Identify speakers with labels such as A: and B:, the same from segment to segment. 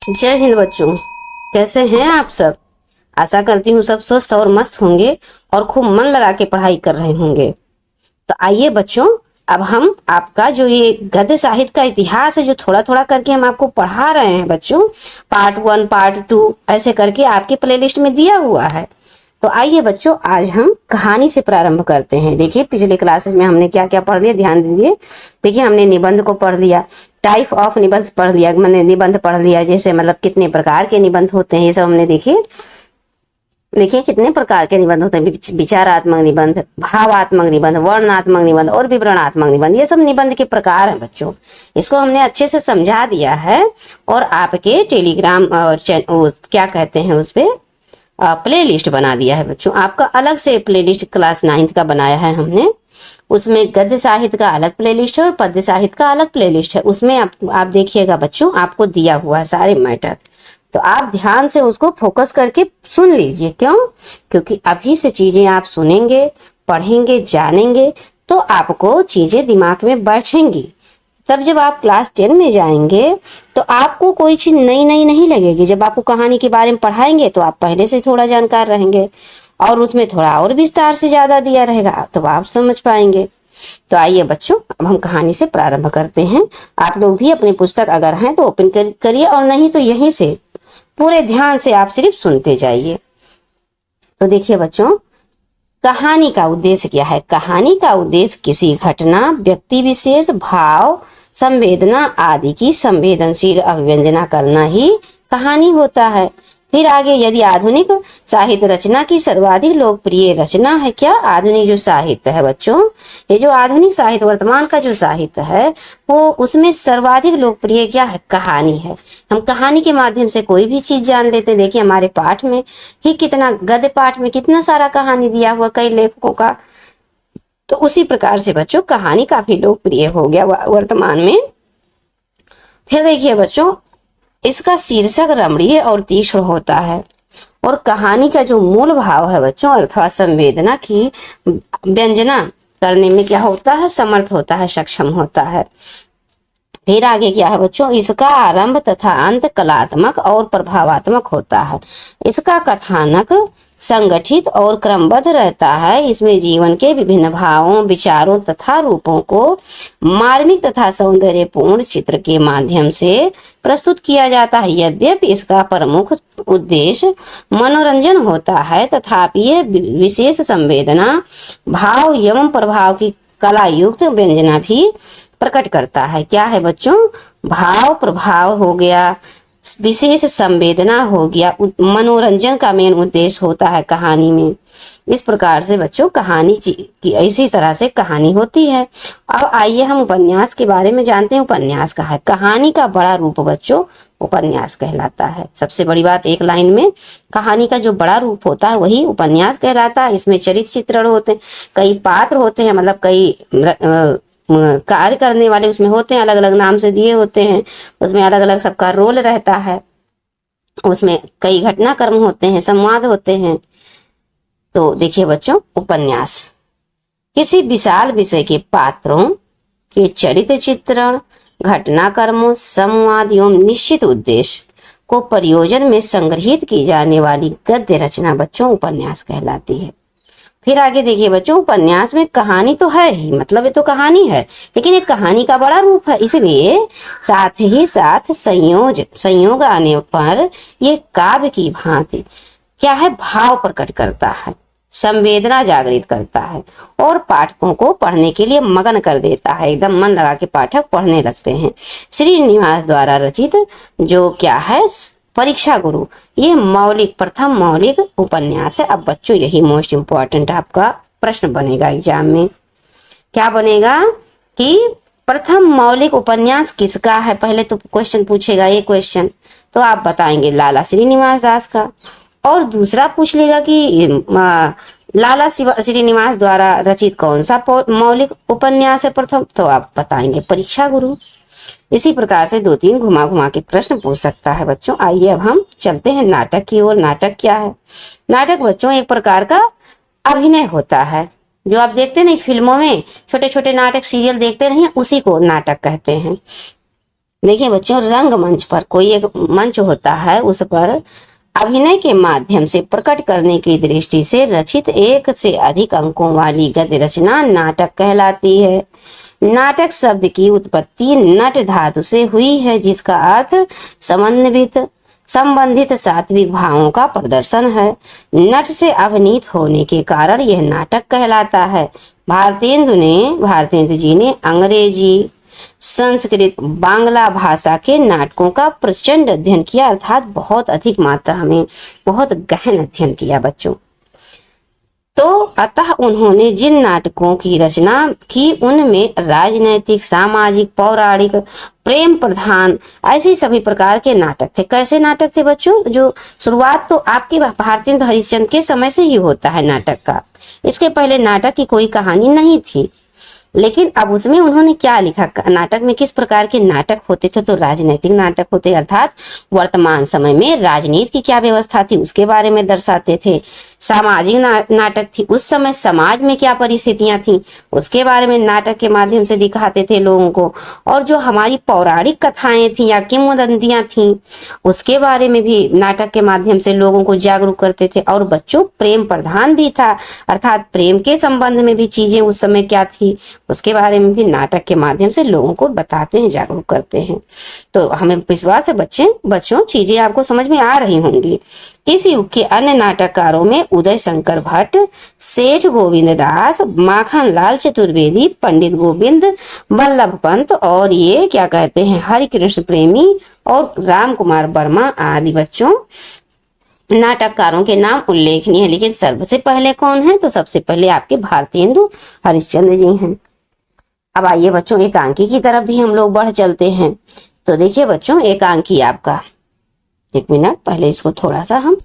A: जय हिंद बच्चों। कैसे हैं आप सब? आशा करती हूँ सब स्वस्थ और मस्त होंगे और खूब मन लगा के पढ़ाई कर रहे होंगे। तो आइए बच्चों, अब हम आपका जो ये गद्य साहित्य का इतिहास है जो थोड़ा थोड़ा करके हम आपको पढ़ा रहे हैं बच्चों, पार्ट 1 पार्ट 2 ऐसे करके आपके प्लेलिस्ट में दिया हुआ है। तो आइए बच्चों, आज हम कहानी से प्रारंभ करते हैं। देखिए पिछले क्लासेस में हमने क्या क्या पढ़ लिया, ध्यान दीजिए। देखिए हमने निबंध को पढ़ लिया, टाइप ऑफ निबंध पढ़ लिया, मैंने निबंध पढ़ लिया, जैसे मतलब कितने प्रकार के निबंध होते हैं ये सब हमने देखिए कितने प्रकार के निबंध होते हैं। विचारात्मक निबंध, भावात्मक निबंध, वर्णनात्मक निबंध और विवरणात्मक निबंध, ये सब निबंध के प्रकार हैं बच्चों। इसको हमने अच्छे से समझा दिया है और आपके टेलीग्राम और क्या कहते हैं उस पे प्ले लिस्ट बना दिया है बच्चों। आपका अलग से प्ले लिस्ट क्लास 9th का बनाया है हमने। उसमें गद्य साहित्य का अलग प्ले लिस्ट है और पद्य साहित्य का अलग प्ले लिस्ट है। उसमें आप देखिएगा बच्चों, आपको दिया हुआ है सारे मैटर। तो आप ध्यान से उसको फोकस करके सुन लीजिए। क्यों? क्योंकि अभी से चीजें आप सुनेंगे, पढ़ेंगे, जानेंगे तो आपको चीजें दिमाग में बैठेंगी। तब जब आप क्लास 10 में जाएंगे तो आपको कोई चीज नई नई नहीं लगेगी। जब आपको कहानी के बारे में पढ़ाएंगे तो आप पहले से थोड़ा जानकार रहेंगे और उसमें थोड़ा और विस्तार से ज्यादा दिया रहेगा तो आप समझ पाएंगे। तो आइए बच्चों, अब हम कहानी से प्रारंभ करते हैं। आप लोग भी अपनी पुस्तक अगर हैं तो ओपन करिए और नहीं तो यहीं से पूरे ध्यान से आप सिर्फ सुनते जाइए। तो देखिए बच्चों, कहानी का उद्देश्य क्या है? कहानी का उद्देश्य किसी घटना, व्यक्ति विशेष, भाव, संवेदना आदि की संवेदनशील अभिव्यंजना करना ही कहानी होता है। फिर आगे, यदि आधुनिक साहित्य रचना की सर्वाधिक लोकप्रिय रचना है, क्या आधुनिक जो साहित्य है बच्चों, ये जो आधुनिक साहित्य वर्तमान का जो साहित्य है वो उसमें सर्वाधिक लोकप्रिय क्या है? कहानी है। हम कहानी के माध्यम से कोई भी चीज जान लेते हैं। देखिए हमारे पाठ में ही कितना, गद्य पाठ में कितना सारा कहानी दिया हुआ कई लेखकों का। तो उसी प्रकार से बच्चों कहानी काफी लोकप्रिय हो गया वर्तमान में। फिर देखिए बच्चों, इसका शीर्षक रमणीय और तीक्ष्ण होता है और कहानी का जो मूल भाव है बच्चों अर्थात संवेदना की व्यंजना करने में क्या होता है? समर्थ होता है, सक्षम होता है। फिर आगे क्या है बच्चों, इसका आरंभ तथा अंत कलात्मक और प्रभावात्मक होता है। इसका कथानक संगठित और क्रमबद्ध रहता है। इसमें जीवन के विभिन्न भावों, विचारों तथा रूपों को मार्मिक तथा सौंदर्यपूर्ण चित्र के माध्यम से प्रस्तुत किया जाता है। यद्यपि इसका प्रमुख उद्देश्य मनोरंजन होता है तथापि यह विशेष संवेदना, भाव एवं प्रभाव की कला युक्त व्यंजना भी प्रकट करता है। क्या है बच्चों? भाव, प्रभाव हो गया, विशेष संवेदना हो गया, मनोरंजन का मेन उद्देश्य होता है कहानी में। इस प्रकार से बच्चों कहानी की इसी तरह से कहानी होती है। अब आइए हम उपन्यास के बारे में जानते हैं। उपन्यास का है कहानी का बड़ा रूप बच्चों, उपन्यास कहलाता है। सबसे बड़ी बात, एक लाइन में कहानी का जो बड़ा रूप होता है वही उपन्यास कहलाता है। इसमें चरित्र चित्रण होते हैं, कई पात्र होते हैं, मतलब कई कार्य करने वाले उसमें होते हैं, अलग अलग नाम से दिए होते हैं। उसमें अलग अलग सबका रोल रहता है। उसमें कई घटनाक्रम होते हैं, संवाद होते हैं। तो देखिए बच्चों, उपन्यास किसी विशाल विषय के पात्रों के चरित्र चित्रण, घटनाक्रमों, संवाद एवं निश्चित उद्देश्य को प्रयोजन में संग्रहित की जाने वाली गद्य रचना बच्चों उपन्यास कहलाती है। फिर आगे देखिए बच्चों, उपन्यास में कहानी तो है ही, मतलब ये तो कहानी है, लेकिन एक कहानी का बड़ा रूप है, इसलिए साथ ही साथ संयोग आने पर ये काव्य की भांति क्या है? भाव प्रकट करता है, संवेदना जागृत करता है और पाठकों को पढ़ने के लिए मगन कर देता है। एकदम मन लगा के पाठक पढ़ने लगते हैं। श्रीनिवास द्वारा रचित जो क्या है, परीक्षा गुरु, ये प्रथम मौलिक उपन्यास है। अब बच्चों यही मोस्ट इम्पोर्टेंट आपका प्रश्न बनेगा एग्जाम में। क्या बनेगा कि प्रथम मौलिक उपन्यास किसका है? पहले तो क्वेश्चन पूछेगा ये क्वेश्चन, तो आप बताएंगे लाला श्रीनिवास दास का। और दूसरा पूछ लेगा कि लाला श्रीनिवास द्वारा रचित कौन सा मौलिक उपन्यास है प्रथम, तो आप बताएंगे परीक्षा गुरु। इसी प्रकार से 2-3 घुमा घुमा के प्रश्न पूछ सकता है बच्चों। आइए अब हम चलते हैं नाटक की ओर। नाटक क्या है? नाटक बच्चों एक प्रकार का अभिनय होता है। जो आप देखते नहीं फिल्मों में छोटे छोटे नाटक, सीरियल देखते नहीं, उसी को नाटक कहते हैं। देखिए बच्चों, रंगमंच पर कोई एक मंच होता है, उस पर अभिनय के माध्यम से प्रकट करने की दृष्टि से रचित एक से अधिक अंकों वाली गद्य रचना नाटक कहलाती है। नाटक शब्द की उत्पत्ति नट धातु से हुई है, जिसका अर्थ संबंधित सात्विक भावों का प्रदर्शन है। नट से अभिनीत होने के कारण यह नाटक कहलाता है। भारतेंदु जी ने अंग्रेजी, संस्कृत, बांग्ला भाषा के नाटकों का प्रचंड अध्ययन किया, अर्थात बहुत अधिक मात्रा में, बहुत गहन अध्ययन किया बच्चों। तो अतः उन्होंने जिन नाटकों की रचना की उनमें राजनैतिक, सामाजिक, पौराणिक, प्रेम प्रधान ऐसे सभी प्रकार के नाटक थे। कैसे नाटक थे बच्चों? जो शुरुआत तो आपके भारतेंदु हरिश्चंद्र के समय से ही होता है नाटक का। इसके पहले नाटक की कोई कहानी नहीं थी, लेकिन अब उसमें उन्होंने क्या लिखा, नाटक में किस प्रकार के नाटक होते थे? तो राजनीतिक नाटक होते, अर्थात वर्तमान समय में राजनीति की क्या व्यवस्था थी उसके बारे में दर्शाते थे। सामाजिक नाटक थी, उस समय समाज में क्या परिस्थितियां थी उसके बारे में नाटक के माध्यम से दिखाते थे लोगों को। और जो हमारी पौराणिक कथाएं थी या किंवदंतियां थी उसके बारे में भी नाटक के माध्यम से लोगों को जागरूक करते थे। और बच्चों, प्रेम प्रधान भी था, अर्थात प्रेम के संबंध में भी चीजें उस समय क्या थी उसके बारे में भी नाटक के माध्यम से लोगों को बताते हैं, जागरूक करते हैं। तो हमें विश्वास है बच्चों चीजें आपको समझ में आ रही होंगी। इस युग के अन्य नाटककारों में उदय शंकर भट्ट, सेठ गोविंद दास, माखन लाल चतुर्वेदी, पंडित गोविंद वल्लभ पंत और ये क्या कहते हैं हरिकृष्ण प्रेमी और राम कुमार वर्मा आदि बच्चों नाटककारों के नाम उल्लेखनीय है। लेकिन सबसे पहले कौन है? तो सबसे पहले आपके भारतेंदु हरिश्चंद्र जी हैं। अब आइए बच्चों, एकांकी की तरफ भी हम लोग बढ़ चलते हैं। तो देखिए बच्चों, एकांकी आपका, एक मिनट पहले इसको थोड़ा सा हम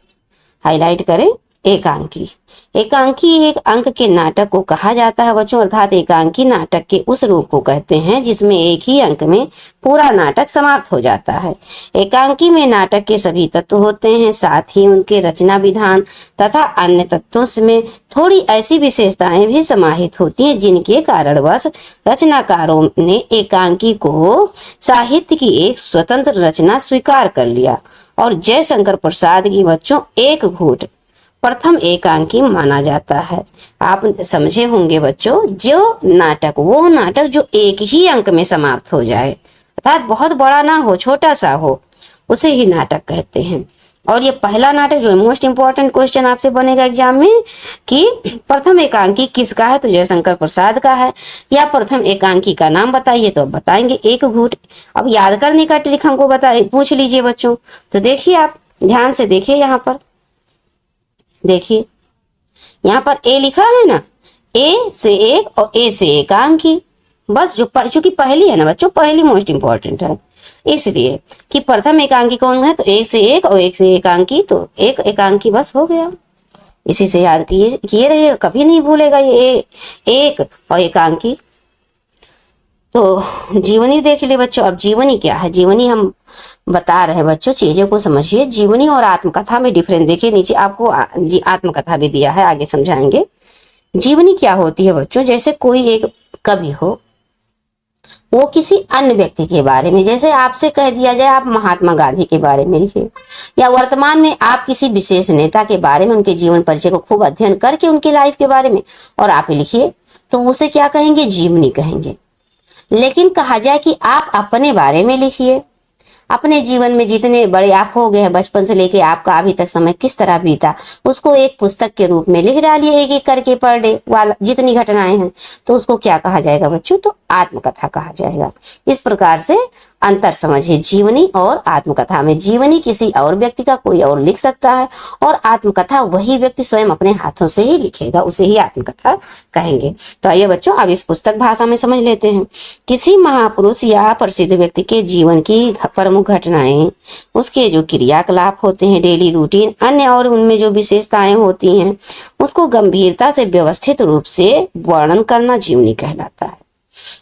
A: हाईलाइट करें। एकांकी एक अंक के नाटक को कहा जाता है बच्चों, अर्थात एकांकी नाटक के उस रूप को कहते हैं जिसमें एक ही अंक में पूरा नाटक समाप्त हो जाता है। एकांकी में नाटक के सभी तत्व होते हैं, साथ ही उनके रचना विधान तथा अन्य तत्वों में थोड़ी ऐसी विशेषताएं भी समाहित होती हैं जिनके कारणवश रचनाकारों ने एकांकी को साहित्य की एक स्वतंत्र रचना स्वीकार कर लिया। और जयशंकर प्रसाद की बच्चों एक घूट प्रथम एकांकी माना जाता है। आप समझे होंगे बच्चों, जो नाटक, वो नाटक जो एक ही अंक में समाप्त हो जाए, अर्थात बहुत बड़ा ना हो, छोटा सा हो, उसे ही नाटक कहते हैं। और ये पहला नाटक जो मोस्ट इंपॉर्टेंट क्वेश्चन आपसे बनेगा एग्जाम में कि प्रथम एकांकी किसका है? तो जयशंकर प्रसाद का है। या प्रथम एकांकी का नाम बताइए, तो अब बताएंगे एक घूट। अब याद करने का ट्रिक हमको पूछ लीजिए बच्चों। तो देखिए, आप ध्यान से देखिए, यहाँ पर देखिए, यहाँ पर ए लिखा है ना, ए से एक और ए से एकांकी, बस जो चूंकि पहली है ना बच्चों, पहली मोस्ट इंपॉर्टेंट है, इसलिए कि प्रथम एकांकी कौन है? तो एक से एक और एक से एकांकी, तो एक एकांकी बस हो गया। इसी से याद किए रहिएगा, कभी नहीं भूलेगा ये एक और एकांकी। तो जीवनी देख ले बच्चों। अब जीवनी क्या है? जीवनी हम बता रहे हैं बच्चों, चीजों को समझिए। जीवनी और आत्मकथा में डिफरेंस देखिए, नीचे आपको आत्मकथा भी दिया है, आगे समझाएंगे। जीवनी क्या होती है बच्चों? जैसे कोई एक कवि हो, वो किसी अन्य व्यक्ति के बारे में, जैसे आपसे कह दिया जाए आप महात्मा गांधी के बारे में लिखिए, या वर्तमान में आप किसी विशेष नेता के बारे में, उनके जीवन परिचय को खूब अध्ययन करके उनकी लाइफ के बारे में और आप लिखिए, तो उसे क्या कहेंगे? जीवनी कहेंगे। लेकिन कहा जाए कि आप अपने बारे में लिखिए, अपने जीवन में जितने बड़े आप हो गए हैं, बचपन से लेके आपका अभी तक समय किस तरह बीता, उसको एक पुस्तक के रूप में लिख डालिए, एक एक करके पर डे वाला जितनी घटनाएं हैं, तो उसको क्या कहा जाएगा बच्चों? तो आत्मकथा कहा जाएगा। इस प्रकार से अंतर समझिए जीवनी और आत्मकथा में। जीवनी किसी और व्यक्ति का कोई और लिख सकता है, और आत्मकथा वही व्यक्ति स्वयं अपने हाथों से ही लिखेगा, उसे ही आत्मकथा कहेंगे। तो आइए बच्चों, अब इस पुस्तक भाषा में समझ लेते हैं। किसी महापुरुष या प्रसिद्ध व्यक्ति के जीवन की प्रमुख घटनाएं, उसके जो क्रियाकलाप होते हैं, डेली रूटीन, अन्य और उनमें जो विशेषताएं होती हैं, उसको गंभीरता से व्यवस्थित रूप से वर्णन करना जीवनी कहलाता है।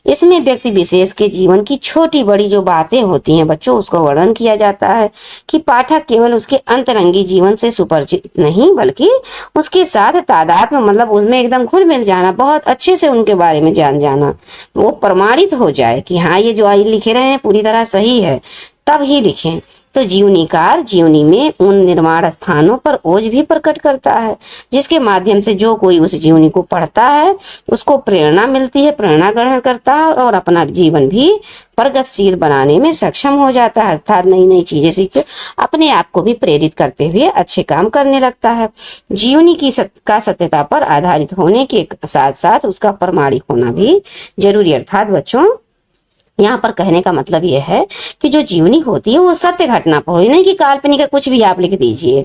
A: इसमें व्यक्ति विशेष के जीवन की छोटी बड़ी जो बातें होती हैं बच्चों, उसको वर्णन किया जाता है कि पाठक केवल उसके अंतरंगी जीवन से सुपरिचित नहीं, बल्कि उसके साथ तादाद में, मतलब उसमें एकदम घुल मिल जाना, बहुत अच्छे से उनके बारे में जान जाना, वो प्रमाणित हो जाए कि हाँ ये जो आई लिखे रहे हैं पूरी तरह सही है, तब ही लिखें। तो जीवनीकार जीवनी में उन निर्माण स्थानों पर ओज भी प्रकट करता है जिसके माध्यम से जो कोई उस जीवनी को पढ़ता है उसको प्रेरणा मिलती है, प्रेरणा ग्रहण करता है और अपना जीवन भी प्रगतिशील बनाने में सक्षम हो जाता है, अर्थात नई नई चीजें सीखते अपने आप को भी प्रेरित करते हुए अच्छे काम करने लगता है। जीवनी की सत्यता पर आधारित होने के साथ साथ उसका प्रमाणिक होना भी जरूरी। अर्थात बच्चों यहाँ पर कहने का मतलब यह है कि जो जीवनी होती है वो सत्य घटना पर हो, नहीं कि काल्पनिक का कुछ भी आप लिख दीजिए,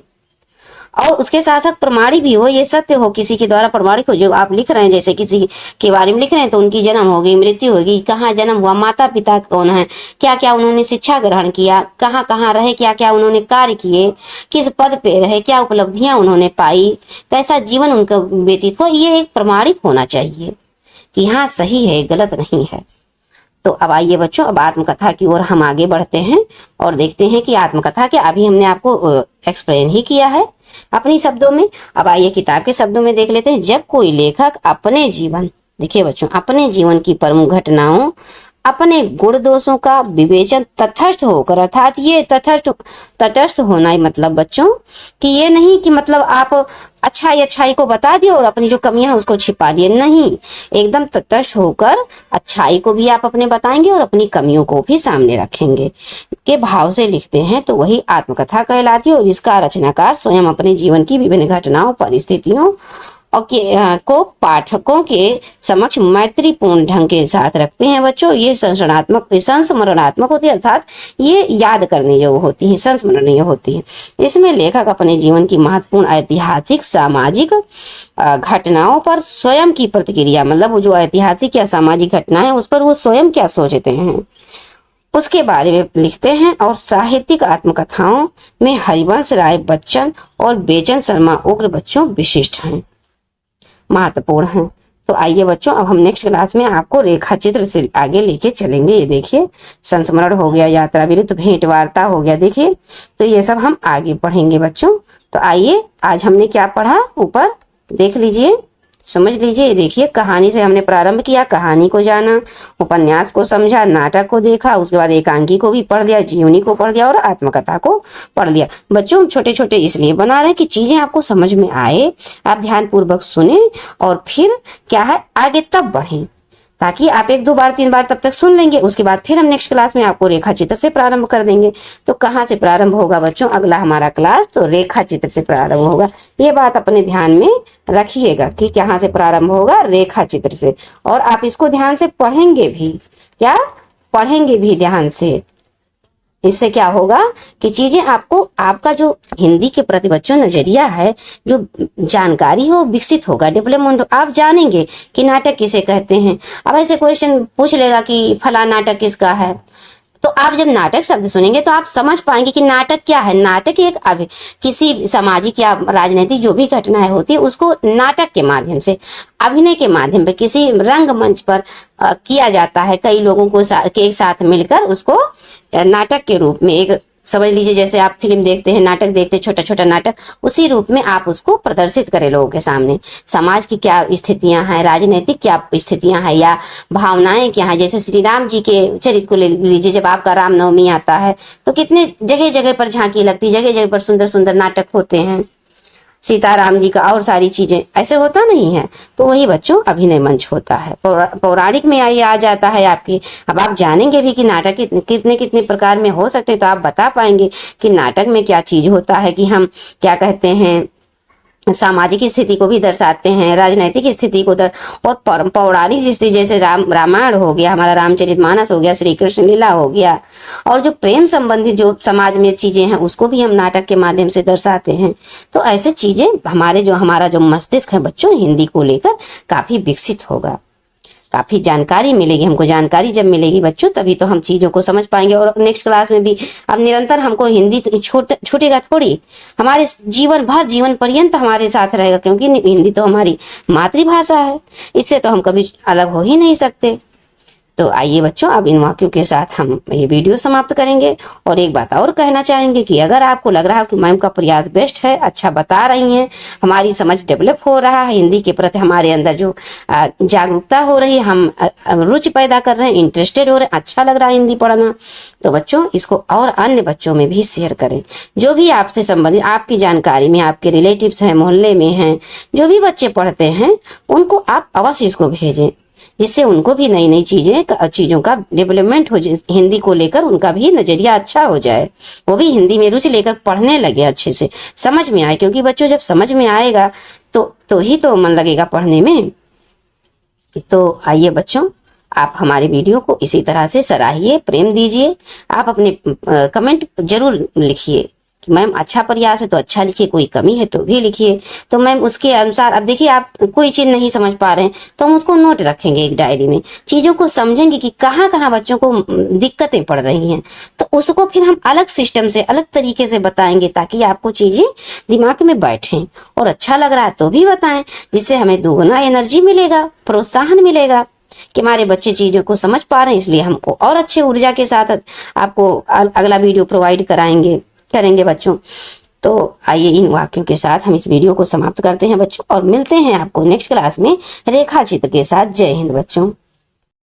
A: और उसके साथ साथ प्रमाणिक भी हो, ये सत्य हो, किसी के द्वारा प्रमाणिक हो। जो आप लिख रहे हैं, जैसे किसी के बारे में लिख रहे हैं तो उनकी जन्म होगी, मृत्यु होगी, कहाँ जन्म हुआ, माता पिता कौन है, क्या क्या उन्होंने शिक्षा ग्रहण किया, कहाँ कहाँ रहे, क्या क्या उन्होंने कार्य किए, किस पद पे रहे, क्या उपलब्धियां उन्होंने पाई, कैसा जीवन उनका व्यतीत हो, ये एक प्रमाणिक होना चाहिए कि हाँ सही है, गलत नहीं है। तो अब आइए बच्चों, अब आत्मकथा की ओर हम आगे बढ़ते हैं और देखते हैं कि आत्मकथा क्या, अभी हमने आपको एक्सप्लेन ही किया है अपनी शब्दों में। अब आइए किताब के शब्दों में देख लेते हैं। जब कोई लेखक अपने जीवन, देखिए बच्चों, अपने जीवन की प्रमुख घटनाओं, अपने गुण दोषों का विवेचन तटस्थ होकर, अर्थात ये तटस्थ होना ही मतलब बच्चों कि ये नहीं कि मतलब आप अच्छाई को बता दिए और अपनी जो कमियां उसको छिपा दिए, नहीं, एकदम तटस्थ होकर अच्छाई को भी आप अपने बताएंगे और अपनी कमियों को भी सामने रखेंगे के भाव से लिखते हैं तो वही आत्मकथा कहलाती है। और इसका रचनाकार स्वयं अपने जीवन की विभिन्न घटनाओं, परिस्थितियों और को पाठकों के समक्ष मैत्रीपूर्ण ढंग के साथ रखते हैं बच्चों। ये संस्मरणात्मक होती है, अर्थात ये याद करने योग्य होती है, संस्मरणीय होती है। इसमें लेखक अपने जीवन की महत्वपूर्ण ऐतिहासिक सामाजिक घटनाओं पर स्वयं की प्रतिक्रिया, मतलब वो जो ऐतिहासिक या सामाजिक घटना है उस पर वो स्वयं क्या सोचते हैं उसके बारे में लिखते हैं। और साहित्यिक आत्मकथाओं में हरिवंश राय बच्चन और बेचन शर्मा उग्र बच्चों विशिष्ट हैं, महत्वपूर्ण है। तो आइए बच्चों, अब हम नेक्स्ट क्लास में आपको रेखा चित्र से आगे लेके चलेंगे। ये देखिए, संस्मरण हो गया, यात्रा विरुद्ध, भेंट वार्ता हो गया, देखिए, तो ये सब हम आगे पढ़ेंगे बच्चों। तो आइए, आज हमने क्या पढ़ा, ऊपर देख लीजिए, समझ लीजिए। ये देखिए, कहानी से हमने प्रारंभ किया, कहानी को जाना, उपन्यास को समझा, नाटक को देखा, उसके बाद एकांकी को भी पढ़ लिया, जीवनी को पढ़ लिया और आत्मकथा को पढ़ लिया। बच्चों छोटे छोटे इसलिए बना रहे हैं कि चीजें आपको समझ में आए, आप ध्यान पूर्वक सुने और फिर क्या है आगे तब बढ़ें, ताकि आप 1 2 बार 3 बार तब तक सुन लेंगे। उसके बाद फिर हम नेक्स्ट क्लास में आपको रेखा चित्र से प्रारंभ कर देंगे। तो कहाँ से प्रारंभ होगा बच्चों अगला हमारा क्लास, तो रेखा चित्र से प्रारंभ होगा। ये बात अपने ध्यान में रखिएगा कि कहाँ से प्रारंभ होगा, रेखा चित्र से। और आप इसको ध्यान से पढ़ेंगे भी, क्या पढ़ेंगे भी ध्यान से। इससे क्या होगा कि चीजें आपको, आपका जो हिंदी के प्रति बच्चों नजरिया है, जो जानकारी हो विकसित होगा, डेवलपमेंट, आप जानेंगे कि नाटक किसे कहते हैं। अब ऐसे क्वेश्चन पूछ लेगा कि फला नाटक किसका है, तो आप जब नाटक शब्द सुनेंगे तो आप समझ पाएंगे कि नाटक क्या है। नाटक एक किसी सामाजिक या राजनीतिक जो भी घटनाएं होती है उसको नाटक के माध्यम से, अभिनय के माध्यम पे, किसी रंगमंच पर किया जाता है, कई लोगों को एक साथ मिलकर उसको नाटक के रूप में, एक समझ लीजिए जैसे आप फिल्म देखते हैं, नाटक देखते हैं, छोटा छोटा नाटक, उसी रूप में आप उसको प्रदर्शित करें लोगों के सामने। समाज की क्या स्थितियां हैं, राजनीतिक क्या स्थितियां हैं या भावनाएं क्या हैं। जैसे श्री राम जी के चरित्र को ले लीजिए, जब आपका रामनवमी आता है तो कितने जगह जगह पर झांकी लगती है, जगह जगह पर सुंदर सुंदर नाटक होते हैं, सीताराम जी का और सारी चीजें, ऐसे होता नहीं है। तो वही बच्चों अभिनय मंच होता है। पौराणिक में आइए आ जाता है आपकी। अब आप जानेंगे भी कि नाटक कितने कितने प्रकार में हो सकते हैं, तो आप बता पाएंगे कि नाटक में क्या चीज होता है, कि हम क्या कहते हैं, सामाजिक स्थिति को भी दर्शाते हैं, राजनीतिक स्थिति को और पौराणिक स्थिति, जैसे रामायण हो गया, हमारा रामचरितमानस हो गया, श्री कृष्ण लीला हो गया, और जो प्रेम संबंधित जो समाज में चीजें हैं उसको भी हम नाटक के माध्यम से दर्शाते हैं। तो ऐसे चीजें हमारा जो मस्तिष्क है बच्चों हिंदी को लेकर काफी विकसित होगा, काफी जानकारी मिलेगी हमको। जानकारी जब मिलेगी बच्चों तभी तो हम चीजों को समझ पाएंगे। और नेक्स्ट क्लास में भी अब निरंतर हमको हिंदी तो छूटेगा थोड़ी, हमारे जीवन भर, जीवन पर्यंत हमारे साथ रहेगा, क्योंकि हिंदी तो हमारी मातृभाषा है, इससे तो हम कभी अलग हो ही नहीं सकते। तो आइए बच्चों, अब इन वाक्यों के साथ हम ये वीडियो समाप्त करेंगे। और एक बात और कहना चाहेंगे कि अगर आपको लग रहा है कि मैम का प्रयास बेस्ट है, अच्छा बता रही हैं, हमारी समझ डेवलप हो रहा है, हिंदी के प्रति हमारे अंदर जो जागरूकता हो रही है, हम रुचि पैदा कर रहे हैं, इंटरेस्टेड हो रहे हैं, अच्छा लग रहा है हिंदी पढ़ना, तो बच्चों इसको और अन्य बच्चों में भी शेयर करें। जो भी आपसे संबंधित, आपकी जानकारी में आपके रिलेटिव्स हैं, मोहल्ले में हैं, जो भी बच्चे पढ़ते हैं, उनको आप अवश्य इसको भेजें, जिससे उनको भी नई नई चीजों का डेवलपमेंट हो जाए, हिंदी को लेकर उनका भी नजरिया अच्छा हो जाए, वो भी हिंदी में रुचि लेकर पढ़ने लगे, अच्छे से समझ में आए। क्योंकि बच्चों जब समझ में आएगा तो ही तो मन लगेगा पढ़ने में। तो आइए बच्चों, आप हमारे वीडियो को इसी तरह से सराहिए, प्रेम दीजिए। आप अपने कमेंट जरूर लिखिए कि मैम अच्छा प्रयास है तो अच्छा लिखिए, कोई कमी है तो भी लिखिए। तो मैम उसके अनुसार, अब देखिए आप कोई चीज नहीं समझ पा रहे हैं तो हम उसको नोट रखेंगे एक डायरी में, चीजों को समझेंगे कि कहाँ कहाँ बच्चों को दिक्कतें पड़ रही हैं, तो उसको फिर हम अलग सिस्टम से, अलग तरीके से बताएंगे, ताकि आपको चीजें दिमाग में बैठें। और अच्छा लग रहा है तो भी बताएं, जिससे हमें दोगुना एनर्जी मिलेगा, प्रोत्साहन मिलेगा कि हमारे बच्चे चीजों को समझ पा रहे हैं, इसलिए हमको और अच्छे ऊर्जा के साथ आपको अगला वीडियो प्रोवाइड करेंगे बच्चों। तो आइए इन वाक्यों के साथ हम इस वीडियो को समाप्त करते हैं बच्चों, और मिलते हैं आपको नेक्स्ट क्लास में रेखा चित्र के साथ। जय हिंद बच्चों।